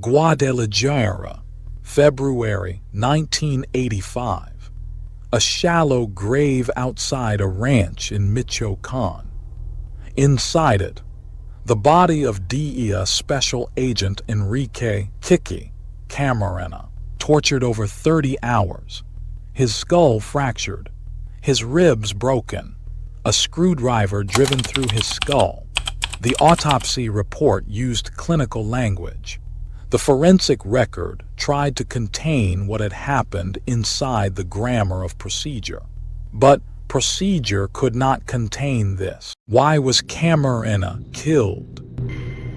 Guadalajara, February 1985. A shallow grave outside a ranch in Michoacan. Inside it, the body of DEA Special Agent Enrique Kiki Camarena, tortured over 30 hours, his skull fractured, his ribs broken, a screwdriver driven through his skull. The autopsy report used clinical language. The forensic record tried to contain what had happened inside the grammar of procedure. But procedure could not contain this. Why was Camarena killed?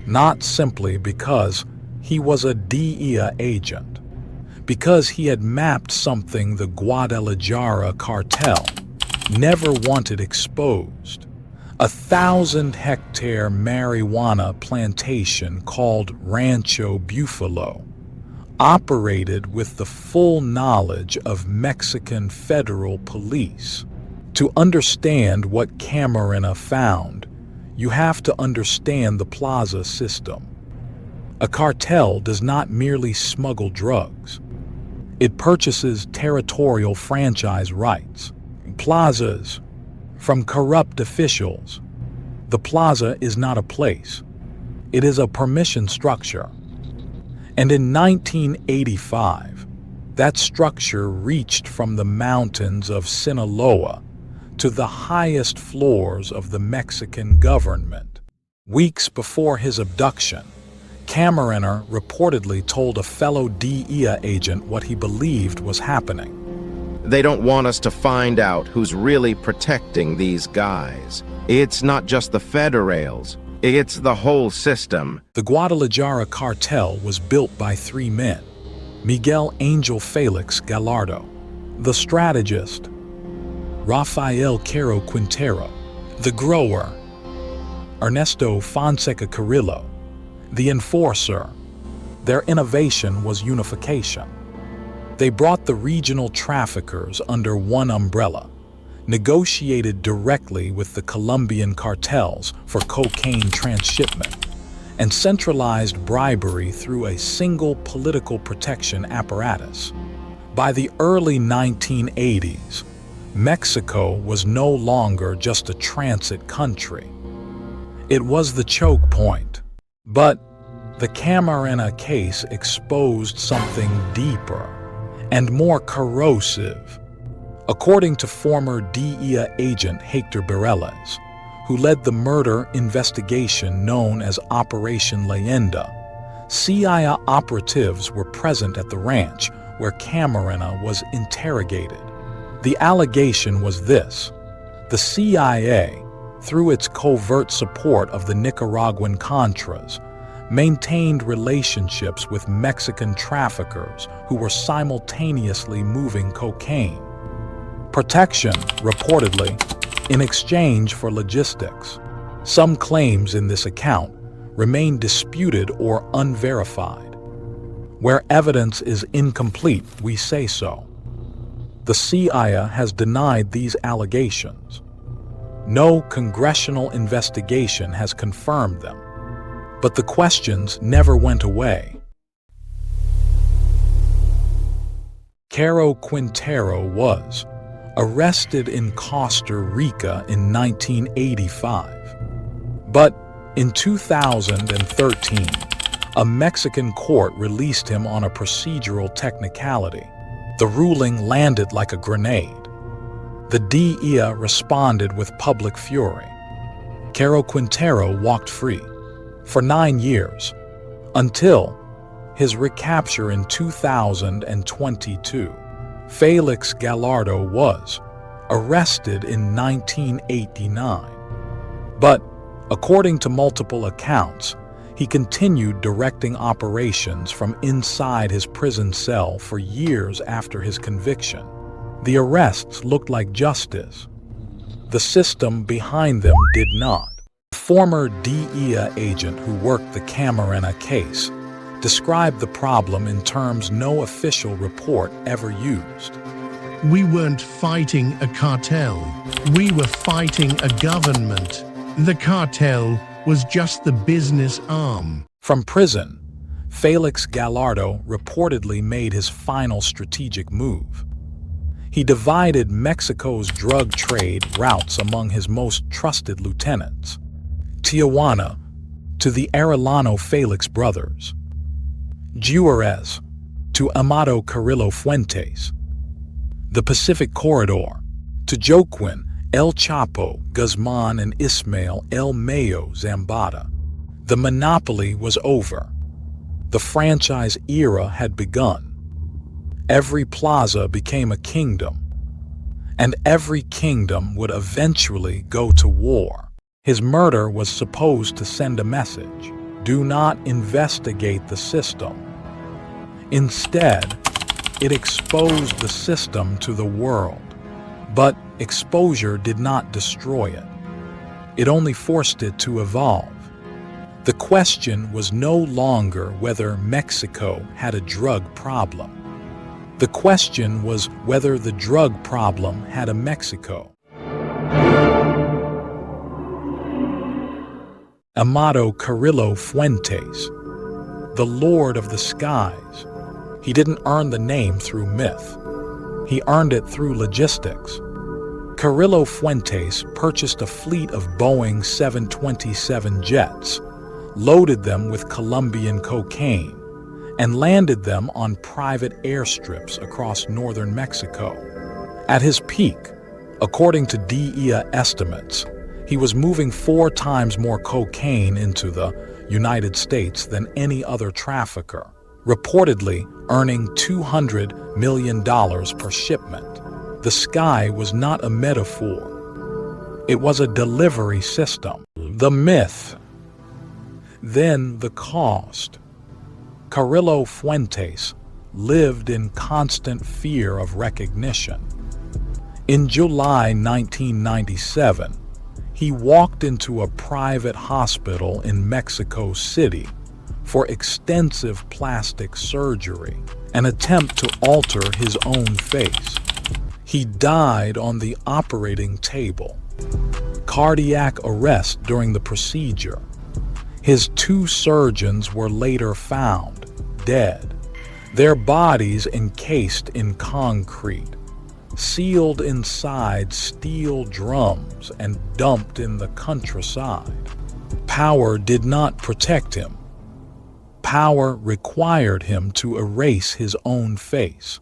Not simply because he was a DEA agent, because he had mapped something the Guadalajara Cartel never wanted exposed. A 1,000-hectare marijuana plantation called Rancho Bufalo, operated with the full knowledge of Mexican federal police. To understand what Camarena found, you have to understand the plaza system. A cartel does not merely smuggle drugs. It purchases territorial franchise rights, plazas, from corrupt officials. The plaza is not a place. It is a permission structure. And in 1985, that structure reached from the mountains of Sinaloa to the highest floors of the Mexican government. Weeks before his abduction, Camarena reportedly told a fellow DEA agent what he believed was happening. They don't want us to find out who's really protecting these guys. It's not just the federales, it's the whole system. The Guadalajara Cartel was built by three men: Miguel Angel Félix Gallardo, the strategist; Rafael Caro Quintero, the grower; Ernesto Fonseca Carrillo, the enforcer. Their innovation was unification. They brought the regional traffickers under one umbrella, negotiated directly with the Colombian cartels for cocaine transshipment, and centralized bribery through a single political protection apparatus. By the early 1980s, Mexico was no longer just a transit country. It was the choke point. But the Camarena case exposed something deeper and more corrosive. According to former DEA agent Hector Bareles, who led the murder investigation known as Operation Leyenda, CIA operatives were present at the ranch where Camarena was interrogated. The allegation was this: the CIA, through its covert support of the Nicaraguan Contras, maintained relationships with Mexican traffickers who were simultaneously moving cocaine. Protection, reportedly, in exchange for logistics. Some claims in this account remain disputed or unverified. Where evidence is incomplete, we say so. The CIA has denied these allegations. No congressional investigation has confirmed them. But the questions never went away. Caro Quintero was arrested in Costa Rica in 1985. But in 2013, a Mexican court released him on a procedural technicality. The ruling landed like a grenade. The DEA responded with public fury. Caro Quintero walked free for 9 years, until his recapture in 2022. Félix Gallardo was arrested in 1989. But, according to multiple accounts, he continued directing operations from inside his prison cell for years after his conviction. The arrests looked like justice. The system behind them did not. A former DEA agent who worked the Camarena case described the problem in terms no official report ever used. We weren't fighting a cartel. We were fighting a government. The cartel was just the business arm. From prison, Félix Gallardo reportedly made his final strategic move. He divided Mexico's drug trade routes among his most trusted lieutenants, Tijuana to the Arellano Félix brothers, Juarez to Amado Carrillo Fuentes, the Pacific Corridor to Joaquin El Chapo Guzmán and Ismael El Mayo Zambada. The monopoly was over. The franchise era had begun. Every plaza became a kingdom, and every kingdom would eventually go to war. His murder was supposed to send a message: do not investigate the system. Instead, it exposed the system to the world. But exposure did not destroy it. It only forced it to evolve. The question was no longer whether Mexico had a drug problem. The question was whether the drug problem had a Mexico. Amado Carrillo Fuentes, the Lord of the Skies. He didn't earn the name through myth. He earned it through logistics. Carrillo Fuentes purchased a fleet of Boeing 727 jets, loaded them with Colombian cocaine, and landed them on private airstrips across northern Mexico. At his peak, according to DEA estimates, he was moving 4 times more cocaine into the United States than any other trafficker, reportedly earning $200 million per shipment. The sky was not a metaphor. It was a delivery system. The myth. Then the cost. Carrillo Fuentes lived in constant fear of recognition. In July 1997, he walked into a private hospital in Mexico City for extensive plastic surgery, an attempt to alter his own face. He died on the operating table. Cardiac arrest during the procedure. His 2 surgeons were later found dead, their bodies encased in concrete, sealed inside steel drums and dumped in the countryside. Power did not protect him. Power required him to erase his own face.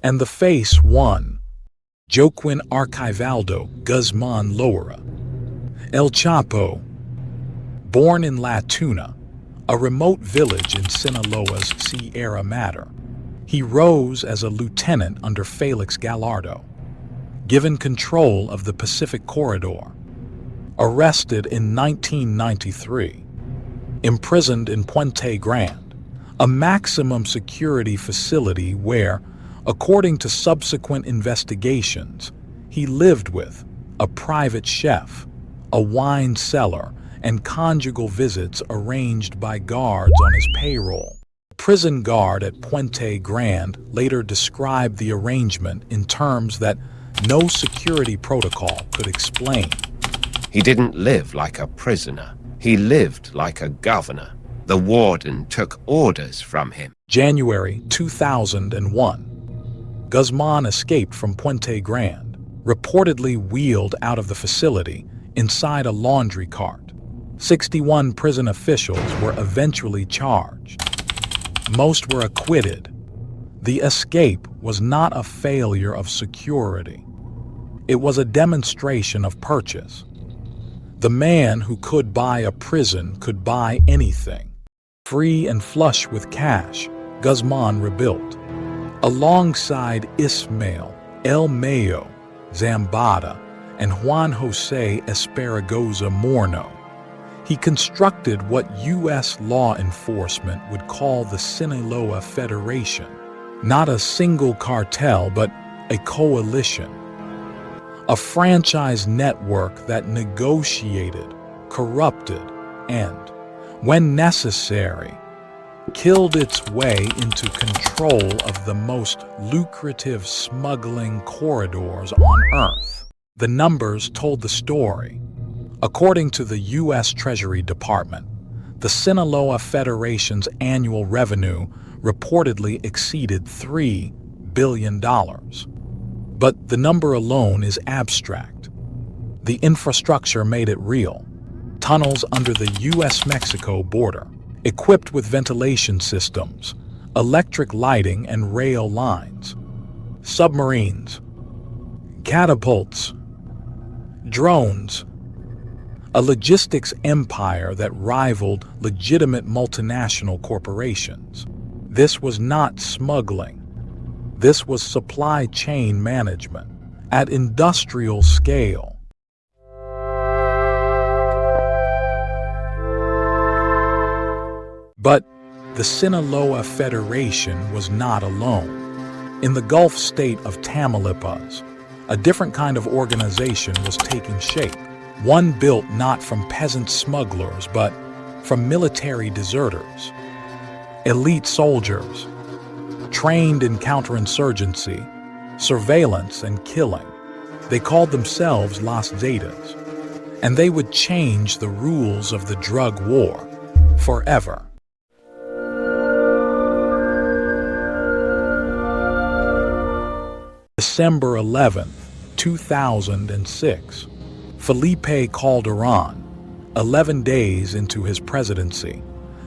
And the face won. Joaquin Archivaldo Guzmán Loera. El Chapo, born in La Tuna, a remote village in Sinaloa's Sierra Madre. He rose as a lieutenant under Félix Gallardo, given control of the Pacific Corridor, arrested in 1993, imprisoned in Puente Grande, a maximum security facility where, according to subsequent investigations, he lived with a private chef, a wine cellar, and conjugal visits arranged by guards on his payroll. A prison guard at Puente Grande later described the arrangement in terms that no security protocol could explain. He didn't live like a prisoner. He lived like a governor. The warden took orders from him. January 2001. Guzmán escaped from Puente Grande, reportedly wheeled out of the facility inside a laundry cart. 61 prison officials were eventually charged. Most were acquitted. The escape was not a failure of security. It was a demonstration of purchase. The man who could buy a prison could buy anything. Free and flush with cash, Guzmán rebuilt. Alongside Ismael El Mayo Zambada and Juan José Esparagoza Morno, he constructed what U.S. law enforcement would call the Sinaloa Federation. Not a single cartel, but a coalition. A franchise network that negotiated, corrupted, and, when necessary, killed its way into control of the most lucrative smuggling corridors on Earth. The numbers told the story. According to the U.S. Treasury Department, The Sinaloa Federation's annual revenue reportedly exceeded $3 billion. But the number alone is abstract. The infrastructure made it real. Tunnels under the U.S.-Mexico border, equipped with ventilation systems, electric lighting and rail lines, submarines, catapults, drones, a logistics empire that rivaled legitimate multinational corporations. This was not smuggling. This was supply chain management at industrial scale. But the Sinaloa Federation was not alone. In the Gulf state of Tamaulipas, a different kind of organization was taking shape. One built not from peasant smugglers, but from military deserters, elite soldiers, trained in counterinsurgency, surveillance, and killing. They called themselves Los Zetas, and they would change the rules of the drug war forever. December 11, 2006. Felipe Calderon, 11 days into his presidency,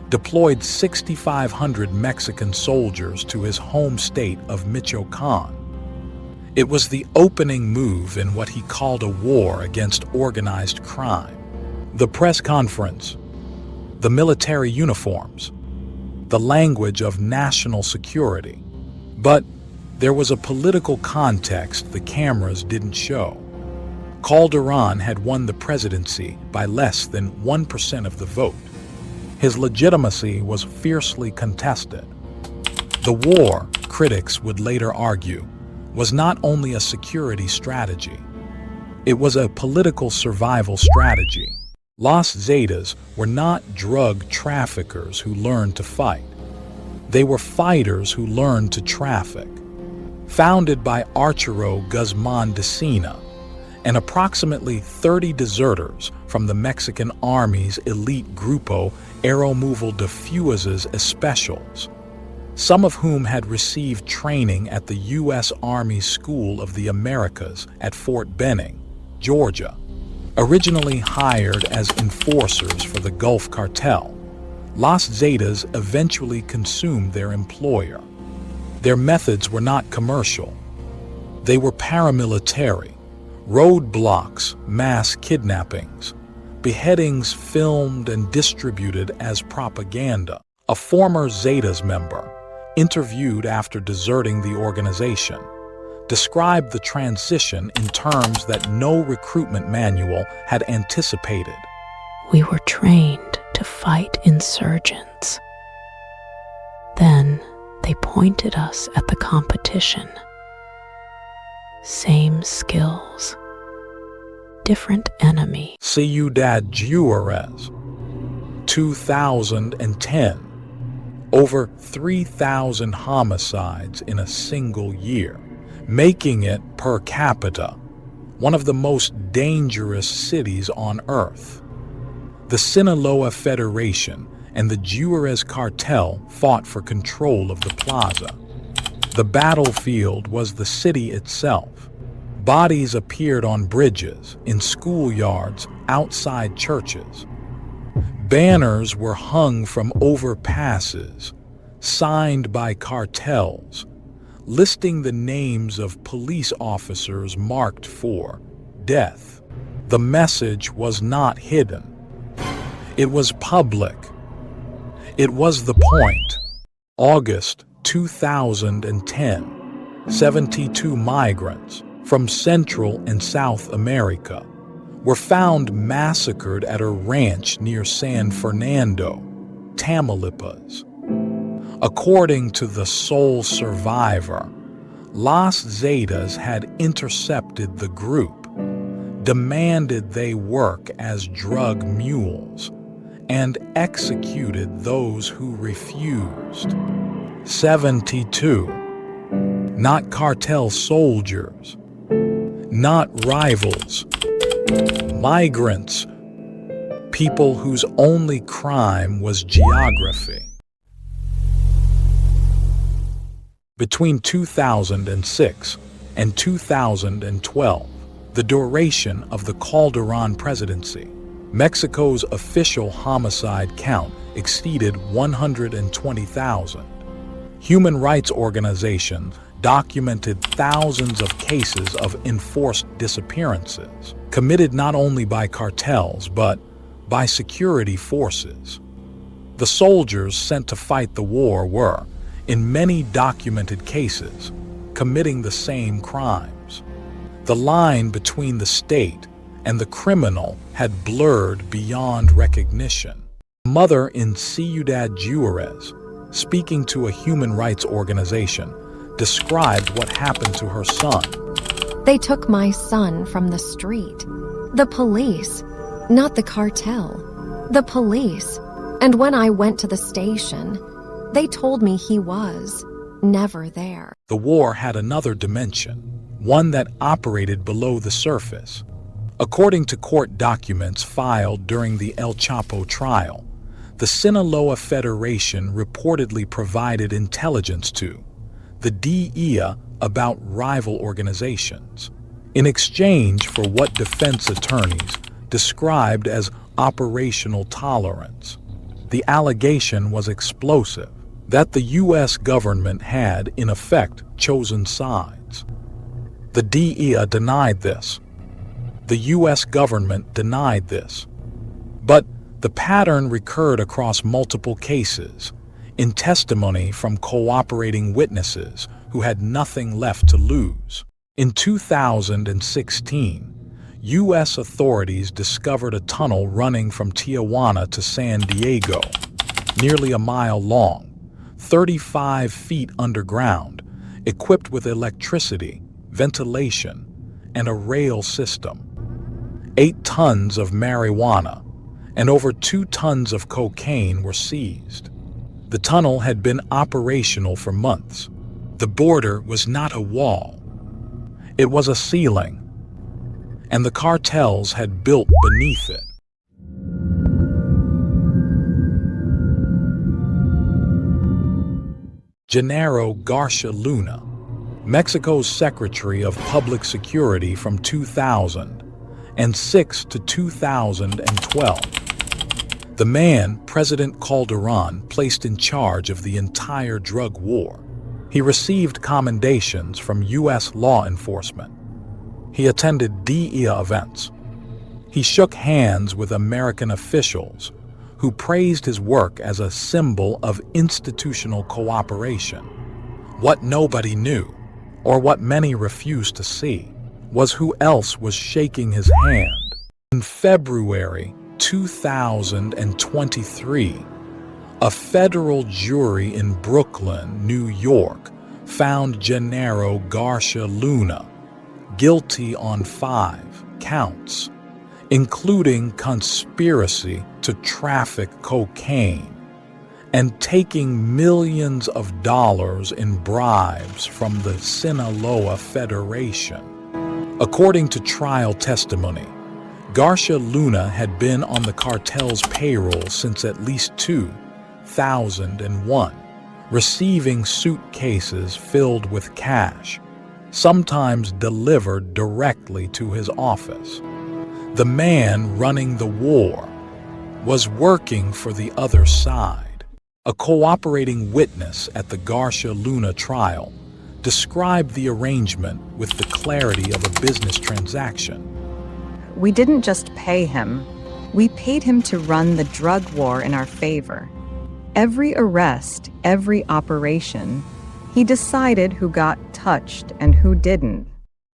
deployed 6,500 Mexican soldiers to his home state of Michoacan. It was the opening move in what he called a war against organized crime. The press conference, the military uniforms, the language of national security. But there was a political context the cameras didn't show. Calderon had won the presidency by less than 1% of the vote. His legitimacy was fiercely contested. The war, critics would later argue, was not only a security strategy. It was a political survival strategy. Los Zetas were not drug traffickers who learned to fight. They were fighters who learned to traffic. Founded by Arturo Guzmán de Sena, and approximately 30 deserters from the Mexican Army's elite Grupo Aeromoval de Fuerzas Especiales, some of whom had received training at the U.S. Army School of the Americas at Fort Benning, Georgia. Originally hired as enforcers for the Gulf Cartel, Los Zetas eventually consumed their employer. Their methods were not commercial. They were paramilitary. Roadblocks, mass kidnappings, beheadings filmed and distributed as propaganda. A former Zetas member, interviewed after deserting the organization, described the transition in terms that no recruitment manual had anticipated. We were trained to fight insurgents. Then they pointed us at the competition. Same skills, different enemy. Ciudad Juarez, 2010. Over 3,000 homicides in a single year, making it, per capita, one of the most dangerous cities on earth. The Sinaloa Federation and the Juarez Cartel fought for control of the plaza. The battlefield was the city itself. Bodies appeared on bridges, in schoolyards, outside churches. Banners were hung from overpasses, signed by cartels, listing the names of police officers marked for death. The message was not hidden. It was public. It was the point. August 2010, 72 migrants from Central and South America were found massacred at a ranch near San Fernando, Tamaulipas. According to the sole survivor, Los Zetas had intercepted the group, demanded they work as drug mules, and executed those who refused. 72. Not cartel soldiers, not rivals, migrants, people whose only crime was geography. Between 2006 and 2012, the duration of the Calderon presidency, Mexico's official homicide count exceeded 120,000. Human rights organizations documented thousands of cases of enforced disappearances, committed not only by cartels but by security forces. The soldiers sent to fight the war were, in many documented cases, committing the same crimes. The line between the state and the criminal had blurred beyond recognition. A mother in Ciudad Juarez, speaking to a human rights organization, described what happened to her son. They took my son from the street. The police, not the cartel. The police. And when I went to the station, they told me he was never there. The war had another dimension, one that operated below the surface. According to court documents filed during the El Chapo trial, the Sinaloa Federation reportedly provided intelligence to the DEA about rival organizations, in exchange for what defense attorneys described as operational tolerance. The allegation was explosive, that the U.S. government had, in effect, chosen sides. The DEA denied this. The U.S. government denied this. But the pattern recurred across multiple cases, in testimony from cooperating witnesses who had nothing left to lose. In 2016, U.S. authorities discovered a tunnel running from Tijuana to San Diego, nearly a mile long, 35 feet underground, equipped with electricity, ventilation, and a rail system. 8 tons of marijuana and over 2 tons of cocaine were seized. The tunnel had been operational for months. The border was not a wall. It was a ceiling, and the cartels had built beneath it. Genaro Garcia Luna, Mexico's Secretary of Public Security from 2006 to 2012. The man President Calderon placed in charge of the entire drug war. He received commendations from U.S. law enforcement. He attended DEA events. He shook hands with American officials who praised his work as a symbol of institutional cooperation. What nobody knew, or what many refused to see, was who else was shaking his hand. In February 2023, a federal jury in Brooklyn, New York, found Genaro Garcia Luna guilty on 5 counts, including conspiracy to traffic cocaine and taking millions of dollars in bribes from the Sinaloa Federation. According to trial testimony, Garcia Luna had been on the cartel's payroll since at least 2001, receiving suitcases filled with cash, sometimes delivered directly to his office. The man running the war was working for the other side. A cooperating witness at the Garcia Luna trial described the arrangement with the clarity of a business transaction. We didn't just pay him, we paid him to run the drug war in our favor. Every arrest, every operation, he decided who got touched and who didn't.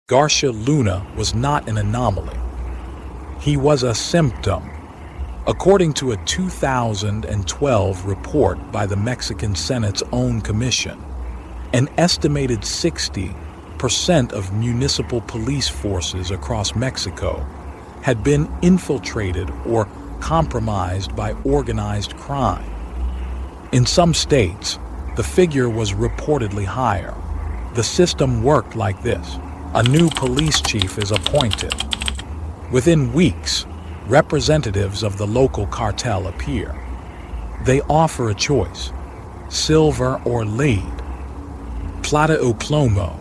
Garcia Luna was not an anomaly. He was a symptom. According to a 2012 report by the Mexican Senate's own commission, an estimated 60% of municipal police forces across Mexico had been infiltrated or compromised by organized crime. In some states, the figure was reportedly higher. The system worked like this. A new police chief is appointed. Within weeks, representatives of the local cartel appear. They offer a choice: silver or lead, plata o plomo.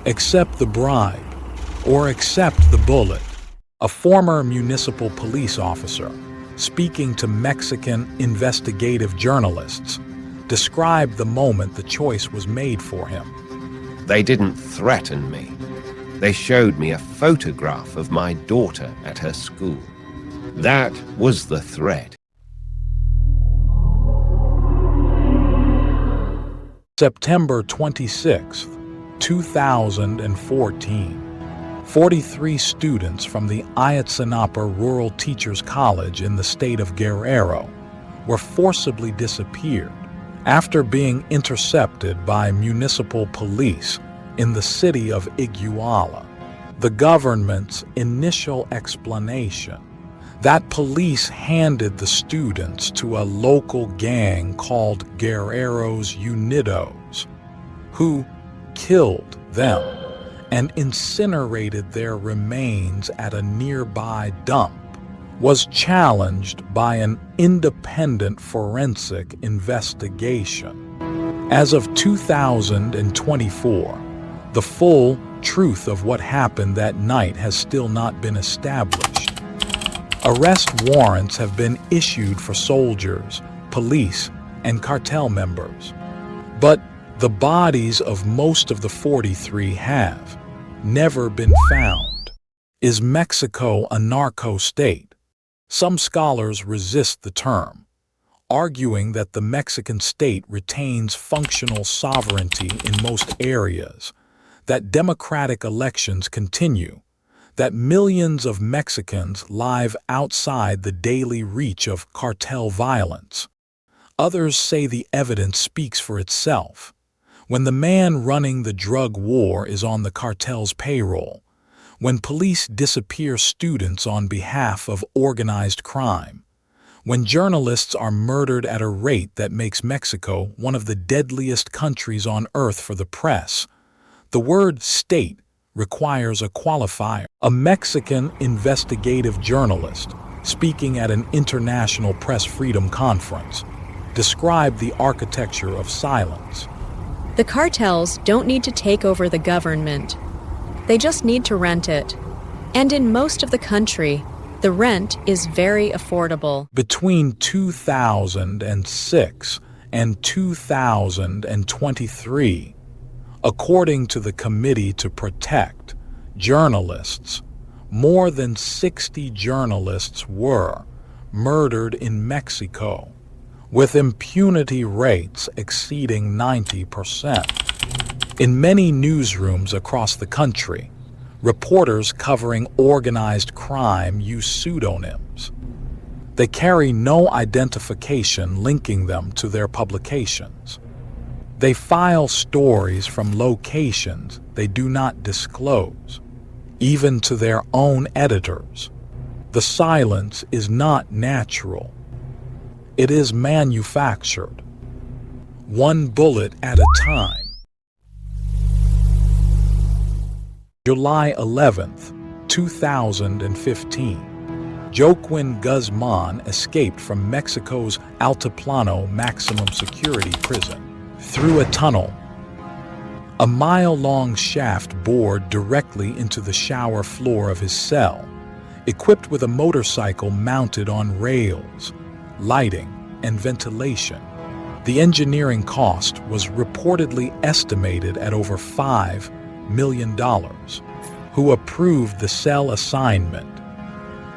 Accept the bribe or accept the bullet. A former municipal police officer, speaking to Mexican investigative journalists, described the moment the choice was made for him. They didn't threaten me. They showed me a photograph of my daughter at her school. That was the threat. September 26, 2014. 43 students from the Ayotzinapa Rural Teachers College in the state of Guerrero were forcibly disappeared after being intercepted by municipal police in the city of Iguala. The government's initial explanation that police handed the students to a local gang called Guerreros Unidos, who killed them and incinerated their remains at a nearby dump, was challenged by an independent forensic investigation. As of 2024, the full truth of what happened that night has still not been established. Arrest warrants have been issued for soldiers, police, and cartel members, but the bodies of most of the 43 have never been found. Is Mexico a narco state? Some scholars resist the term, arguing that the Mexican state retains functional sovereignty in most areas, that democratic elections continue, that millions of Mexicans live outside the daily reach of cartel violence. Others say the evidence speaks for itself. When the man running the drug war is on the cartel's payroll, when police disappear students on behalf of organized crime, when journalists are murdered at a rate that makes Mexico one of the deadliest countries on earth for the press, the word state requires a qualifier. A Mexican investigative journalist, speaking at an international press freedom conference, described the architecture of silence. The cartels don't need to take over the government. They just need to rent it. And in most of the country, the rent is very affordable. Between 2006 and 2023, according to the Committee to Protect Journalists, more than 60 journalists were murdered in Mexico, with impunity rates exceeding 90%. In many newsrooms across the country, reporters covering organized crime use pseudonyms. They carry no identification linking them to their publications. They file stories from locations they do not disclose, even to their own editors. The silence is not natural. It is manufactured, one bullet at a time. July 11th, 2015. Joaquin Guzmán escaped from Mexico's Altiplano maximum security prison through a tunnel. A mile-long shaft bored directly into the shower floor of his cell, equipped with a motorcycle mounted on rails, lighting, and ventilation. The engineering cost was reportedly estimated at over $5 million. Who approved the cell assignment?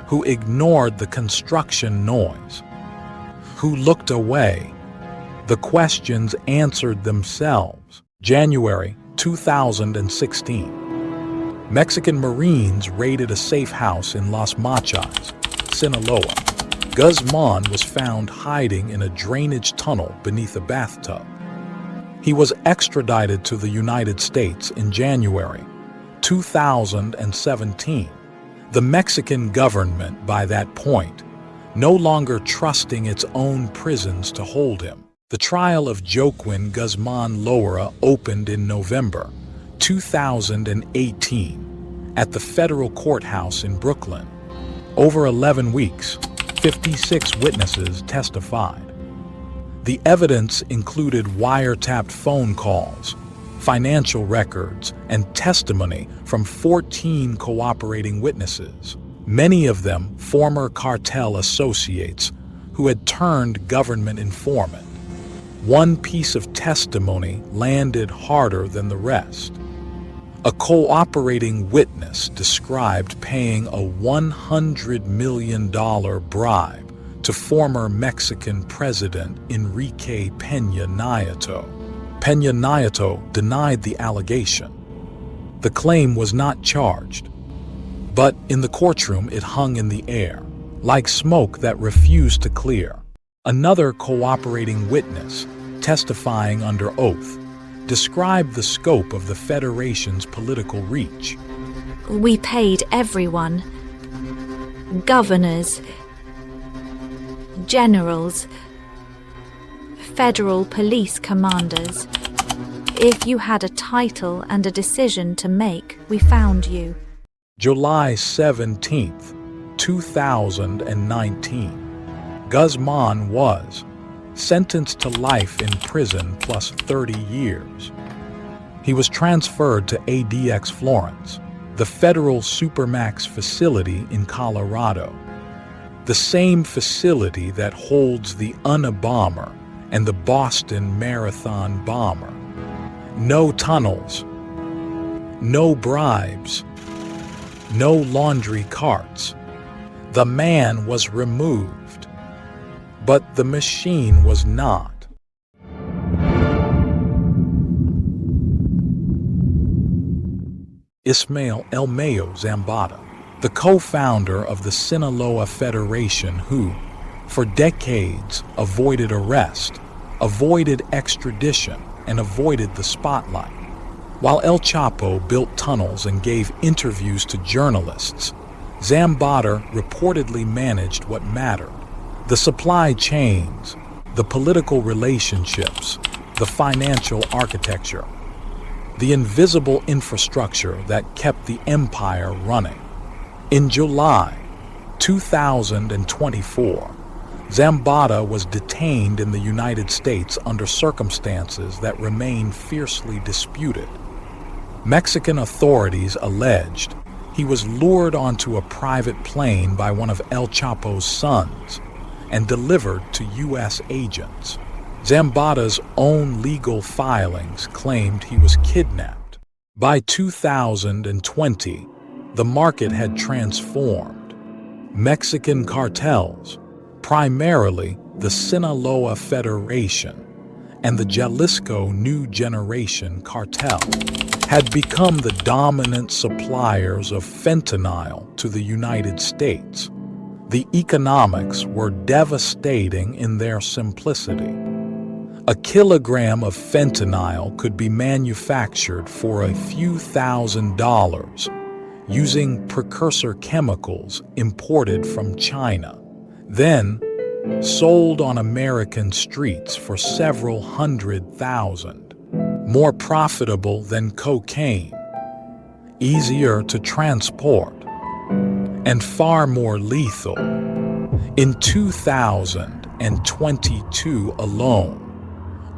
Who ignored the construction noise? Who looked away? The questions answered themselves. January 2016. Mexican Marines raided a safe house in Las Machas, Sinaloa. Guzmán was found hiding in a drainage tunnel beneath a bathtub. He was extradited to the United States in January 2017. The Mexican government, by that point, no longer trusting its own prisons to hold him. The trial of Joaquin Guzmán Loera opened in November 2018 at the federal courthouse in Brooklyn. Over 11 weeks, 56 witnesses testified. The evidence included wiretapped phone calls, financial records, and testimony from 14 cooperating witnesses, many of them former cartel associates who had turned government informant. One piece of testimony landed harder than the rest. A cooperating witness described paying a $100 million bribe to former Mexican President Enrique Peña Nieto. Peña Nieto denied the allegation. The claim was not charged, but in the courtroom it hung in the air, like smoke that refused to clear. Another cooperating witness, testifying under oath, described the scope of the Federation's political reach. We paid everyone. Governors, generals, federal police commanders. If you had a title and a decision to make, we found you. July 17th, 2019. Guzmán was sentenced to life in prison plus 30 years. He was transferred to ADX Florence, the federal Supermax facility in Colorado, the same facility that holds the Unabomber and the Boston Marathon bomber. No tunnels, no bribes, no laundry carts. The man was removed, but the machine was not. Ismael El Mayo Zambada, the co-founder of the Sinaloa Federation who, for decades, avoided arrest, avoided extradition, and avoided the spotlight. While El Chapo built tunnels and gave interviews to journalists, Zambada reportedly managed what mattered: the supply chains, the political relationships, the financial architecture, the invisible infrastructure that kept the empire running. In July 2024, Zambada was detained in the United States under circumstances that remain fiercely disputed. Mexican authorities alleged he was lured onto a private plane by one of El Chapo's sons and delivered to U.S. agents. Zambada's own legal filings claimed he was kidnapped. By 2020, the market had transformed. Mexican cartels, primarily the Sinaloa Federation and the Jalisco New Generation Cartel, had become the dominant suppliers of fentanyl to the United States. The economics were devastating in their simplicity. A kilogram of fentanyl could be manufactured for a few $1,000s using precursor chemicals imported from China, then sold on American streets for several $100,000. More profitable than cocaine, easier to transport, and far more lethal. In 2022 alone,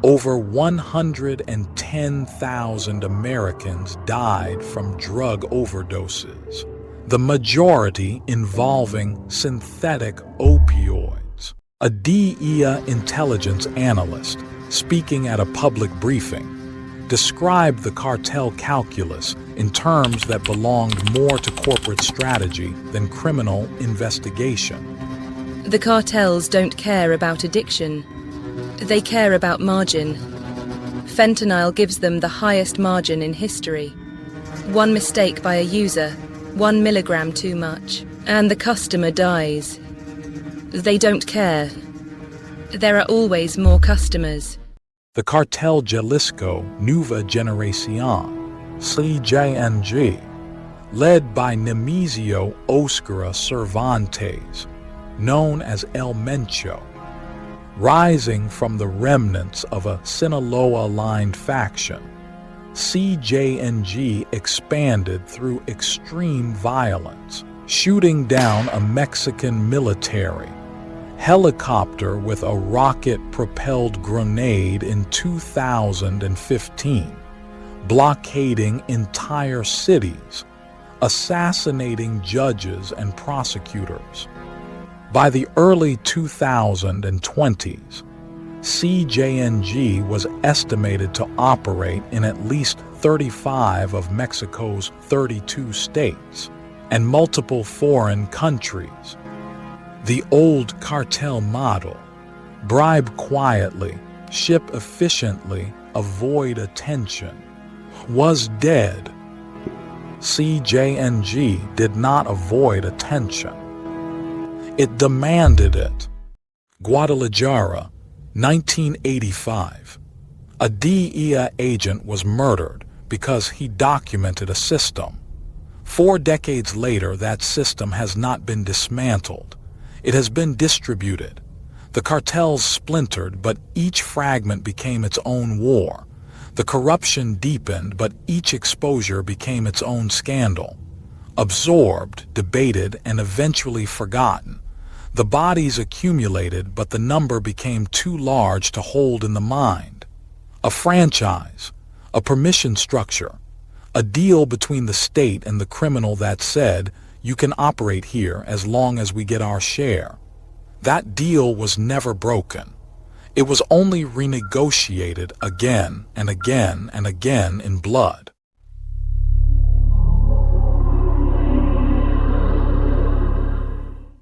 over 110,000 Americans died from drug overdoses, the majority involving synthetic opioids. A DEA intelligence analyst, speaking at a public briefing, described the cartel calculus in terms that belonged more to corporate strategy than criminal investigation. The cartels don't care about addiction. They care about margin. Fentanyl gives them the highest margin in history. One mistake by a user, 1 milligram too much, and the customer dies. They don't care. There are always more customers. The Cartel Jalisco Nueva Generación, CJNG, led by Nemesio Oscar Cervantes, known as El Mencho, rising from the remnants of a Sinaloa-aligned faction, CJNG expanded through extreme violence, shooting down a Mexican military helicopter with a rocket-propelled grenade in 2015, blockading entire cities, assassinating judges and prosecutors. By the early 2020s, CJNG was estimated to operate in at least 35 of Mexico's 32 states and multiple foreign countries. The old cartel model, bribe quietly, ship efficiently, avoid attention, was dead. CJNG did not avoid attention. It demanded it. Guadalajara, 1985. A DEA agent was murdered because he documented a system. 4 decades later, that system has not been dismantled. It has been distributed. The cartels splintered, but each fragment became its own war. The corruption deepened, but each exposure became its own scandal. Absorbed, debated, and eventually forgotten. The bodies accumulated, but the number became too large to hold in the mind. A franchise, a permission structure, a deal between the state and the criminal that said, you can operate here as long as we get our share. That deal was never broken. It was only renegotiated again and again and again in blood.